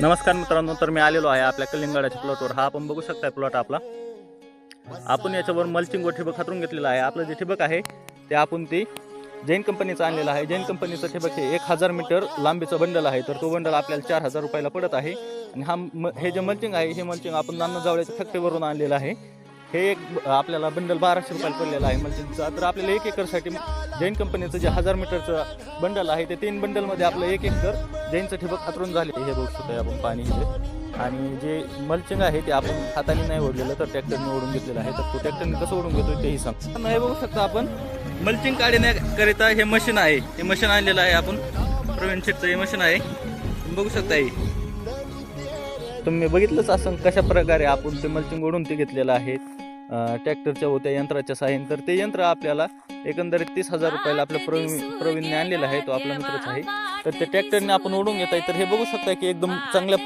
नमस्कार मित्रांनो, तर मी आलेलो आहे आपल्या कलिंगडाच्या प्लॉटवर. हा आपण बघू शकता प्लॉट आपला. आपण याच्यावर मल्चिंग व ठिबक हातरून घेतलेला आहे. आपलं जे ठिबक आहे ते आपण ती जैन कंपनीचं आणलेलं आहे. जैन कंपनीचं ठिबक हे 1000 मीटर लांबीचं बंडल आहे. तर तो बंडल आपल्याला 4000 रुपयाला पडत आहे. आणि हे जे मल्चिंग आहे हे मल्चिंग आपण नाना जावळ्याच्या फॅक्टरीवरून आणलेलं आहे. हे एक आपल्याला बंडल 1200 रुपयाला पडलेलं आहे मल्चिंगचा. तर आपल्याला 1 एकरसाठी जैन कंपनीचं जे 1000 मीटरचं बंडल आहे ते 3 बंडलमध्ये आपलं 1 एकर जैनचं ठिबक हातरून झाले. हे बघू शकतो आपण पाणी हे. आणि जे मल्चिंग आहे ते आपण हाताने नाही ओढलेलं, तर ट्रॅक्टरने ओढून घेतलेलं आहे. तर तो ट्रॅक्टरने कसं ओढून घेतो तेही सांग. हे बघू शकता आपण मल्चिंग काढण्याकरिता हे मशीन आहे. हे मशीन आणलेलं आहे आपण. प्रवीण शेटचं हे मशीन आहे, बघू शकता. हे तुम्ही बघितलंच असं कशा प्रकारे आपण ते मल्चिंग ओढून ते घेतलेलं आहे ट्रॅक्टरच्या व त्या यंत्राच्या साहाय्याने. तर ते यंत्र आपल्याला एकंदरीत 30,000 रुपयाला आपल्या प्रवीणने आणलेलं आहे. तो आपला मित्रच आहे. तर ते ट्रॅक्टरने आपण ओढून घेत आहे. तर हे बघू शकता की एकदम चांगल्या